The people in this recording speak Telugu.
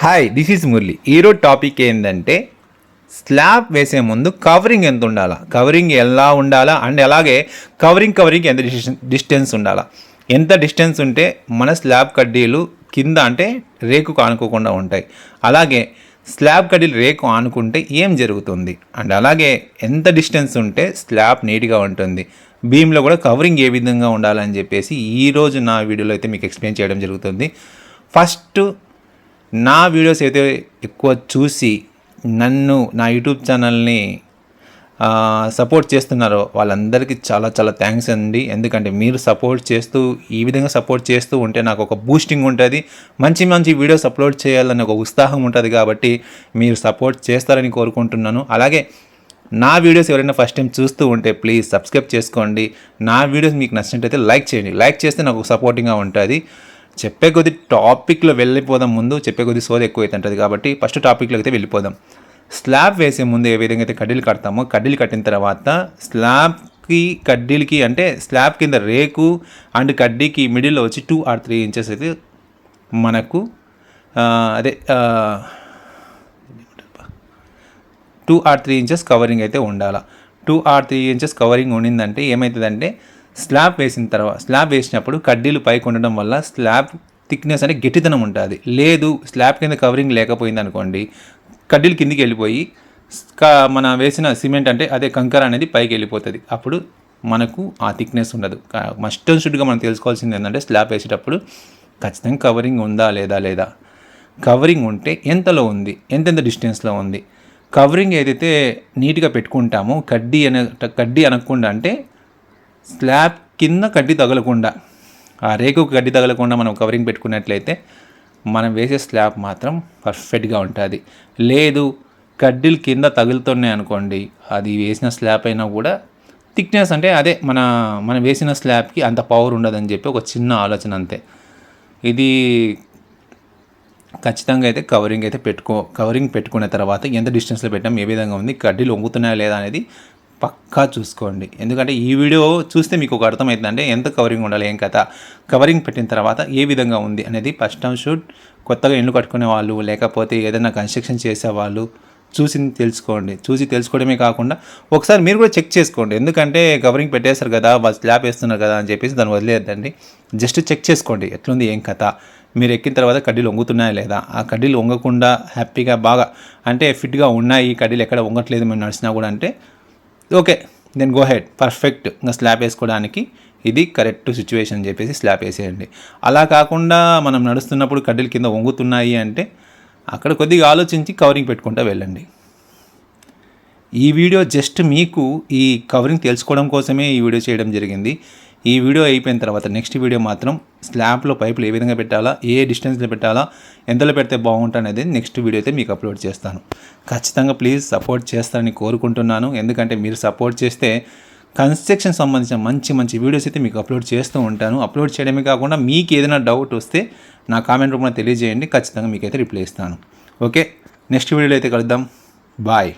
Hi, this is Murali. ఈరోజు టాపిక్ ఏంటంటే స్లాబ్ వేసే ముందు కవరింగ్ ఎంత ఉండాలా, కవరింగ్ ఎలా ఉండాలా అండ్ అలాగే కవరింగ్ ఎంత డిస్టెన్స్ ఉండాలా, ఎంత డిస్టెన్స్ ఉంటే మన స్లాబ్ కడ్డీలు కింద అంటే రేకుకు ఆనుకోకుండా ఉంటాయి, అలాగే స్లాబ్ కడ్డీలు రేకు ఆనుకుంటే ఏం జరుగుతుంది అండ్ అలాగే ఎంత డిస్టెన్స్ ఉంటే స్లాబ్ నీట్గా ఉంటుంది, బీమ్లో కూడా కవరింగ్ ఏ విధంగా ఉండాలని చెప్పేసి ఈరోజు నా వీడియోలో అయితే మీకు ఎక్స్ప్లెయిన్ చేయడం జరుగుతుంది. ఫస్ట్ నా వీడియోస్ అయితే ఎక్కువ చూసి నా యూట్యూబ్ ఛానల్ని సపోర్ట్ చేస్తున్నారో వాళ్ళందరికీ చాలా చాలా థ్యాంక్స్ అండి. ఎందుకంటే మీరు ఈ విధంగా సపోర్ట్ చేస్తూ ఉంటే నాకు ఒక బూస్టింగ్ ఉంటుంది, మంచి మంచి వీడియోస్ అప్లోడ్ చేయాలని ఒక ఉత్సాహం ఉంటుంది. కాబట్టి మీరు సపోర్ట్ చేస్తారని కోరుకుంటున్నాను. అలాగే నా వీడియోస్ ఎవరైనా ఫస్ట్ టైం చూస్తూ ఉంటే ప్లీజ్ సబ్స్క్రైబ్ చేసుకోండి. నా వీడియోస్ మీకు నచ్చినట్టయితే లైక్ చేయండి. లైక్ చేస్తే నాకు సపోర్టింగ్గా ఉంటుంది. చెప్పే కొద్ది టాపిక్లో వెళ్ళిపోదాం. ముందు చెప్పే కొద్ది సోది ఎక్కువ అవుతుంటుంది కాబట్టి ఫస్ట్ టాపిక్లో అయితే వెళ్ళిపోదాం. స్లాబ్ వేసే ముందు ఏ విధంగా అయితే కడ్డీలు కడతామో, కడ్డీలు కట్టిన తర్వాత కడ్డీలకి అంటే స్లాబ్ కింద రేకు అండ్ కడ్డీకి మిడిల్లో వచ్చి 2 or 3 ఇంచెస్ అయితే మనకు 2 or 3 ఇంచెస్ కవరింగ్ అయితే ఉండాలి. 2 or 3 ఇంచెస్ కవరింగ్ ఉండిందంటే ఏమవుతుందంటే స్లాబ్ వేసినప్పుడు కడ్డీలు పైకి ఉండడం వల్ల స్లాబ్ థిక్నెస్ అంటే గట్టితనం ఉంటుంది. లేదు స్లాబ్ కింద కవరింగ్ లేకపోయింది అనుకోండి, కడ్డీలు కిందికి వెళ్ళిపోయి మన వేసిన సిమెంట్ అంటే అదే కంకర అనేది పైకి వెళ్ళిపోతుంది. అప్పుడు మనకు ఆ థిక్నెస్ ఉండదు. మస్ట్ అండ్ షుడ్గా మనం తెలుసుకోవాల్సింది ఏంటంటే స్లాబ్ వేసేటప్పుడు ఖచ్చితంగా కవరింగ్ ఉందా లేదా, కవరింగ్ ఉంటే ఎంతలో ఉంది, ఎంతెంత డిస్టెన్స్లో ఉంది. కవరింగ్ ఏదైతే నీట్గా పెట్టుకుంటామో కడ్డీ అనకుండా అంటే స్లాబ్ కింద కడ్డీ తగలకుండా, ఆ రేకుకు కడ్డీ తగలకుండా మనం కవరింగ్ పెట్టుకున్నట్లయితే మనం వేసే స్లాబ్ మాత్రం పర్ఫెక్ట్గా ఉంటుంది. లేదు కడ్డీలు కింద తగులుతున్నాయి అనుకోండి, అది వేసిన స్లాబ్ అయినా కూడా థిక్నెస్ అంటే అదే మనం వేసిన స్లాబ్కి అంత పవర్ ఉండదని చెప్పి ఒక చిన్న ఆలోచన అంతే. ఇది ఖచ్చితంగా అయితే కవరింగ్ పెట్టుకున్న తర్వాత ఎంత డిస్టెన్స్లో పెట్టాం, ఏ విధంగా ఉంది, కడ్డీలు వంగుతున్నాయా లేదా అనేది పక్కా చూసుకోండి. ఎందుకంటే ఈ వీడియో చూస్తే మీకు ఒక అర్థమవుతుంది అంటే ఎంత కవరింగ్ ఉండాలి, ఏం కథ, కవరింగ్ పెట్టిన తర్వాత ఏ విధంగా ఉంది అనేది ఫస్ట్ టైం కొత్తగా ఇల్లు కట్టుకునే వాళ్ళు లేకపోతే ఏదైనా కన్స్ట్రక్షన్ చేసేవాళ్ళు చూసి తెలుసుకోవడమే కాకుండా ఒకసారి మీరు కూడా చెక్ చేసుకోండి. ఎందుకంటే కవరింగ్ పెట్టేస్తారు కదా, వాళ్ళు స్లాబ్ వేస్తున్నారు కదా అని చెప్పేసి దాన్ని వదిలేద్దండి. జస్ట్ చెక్ చేసుకోండి ఎట్లుంది, ఏం కథ. మీరు ఎక్కిన తర్వాత కడ్డీలు వంగుతున్నాయా లేదా, ఆ కడ్డీలు వంగకుండా హ్యాపీగా బాగా అంటే ఫిట్గా ఉన్నాయి, కడ్డీలు ఎక్కడ వంగట్లేదు మేము నడిచినా కూడా అంటే okay, then go ahead, perfect. ఇంకా స్లాబ్ వేసుకోవడానికి ఇది కరెక్ట్ సిచ్యువేషన్ అని చెప్పేసి స్లాబ్ వేసేయండి. అలా కాకుండా మనం నడుస్తున్నప్పుడు కడ్డీలు కింద వంగుతున్నాయి అంటే అక్కడ కొద్దిగా ఆలోచించి కవరింగ్ పెట్టుకుంటూ వెళ్ళండి. ఈ వీడియో జస్ట్ మీకు ఈ కవరింగ్ తెలుసుకోవడం కోసమే ఈ వీడియో చేయడం జరిగింది. ఈ వీడియో అయిపోయిన తర్వాత నెక్స్ట్ వీడియో మాత్రం స్లాబ్లో పైపులు ఏ విధంగా పెట్టాలా, ఏ డిస్టెన్స్లో పెట్టాలా, ఎంతలో పెడితే బాగుంటుంది అనేది నెక్స్ట్ వీడియో అయితే మీకు అప్లోడ్ చేస్తాను. ఖచ్చితంగా ప్లీజ్ సపోర్ట్ చేస్తారని కోరుకుంటున్నాను. ఎందుకంటే మీరు సపోర్ట్ చేస్తే కన్స్ట్రక్షన్ సంబంధించిన మంచి మంచి వీడియోస్ అయితే మీకు అప్లోడ్ చేస్తూ ఉంటాను. అప్లోడ్ చేయడమే కాకుండా మీకు ఏదైనా డౌట్ వస్తే నా కామెంట్ రూపంలో తెలియజేయండి, ఖచ్చితంగా మీకైతే రిప్లై ఇస్తాను. ఓకే, నెక్స్ట్ వీడియోలో అయితే కలుద్దాం. బాయ్.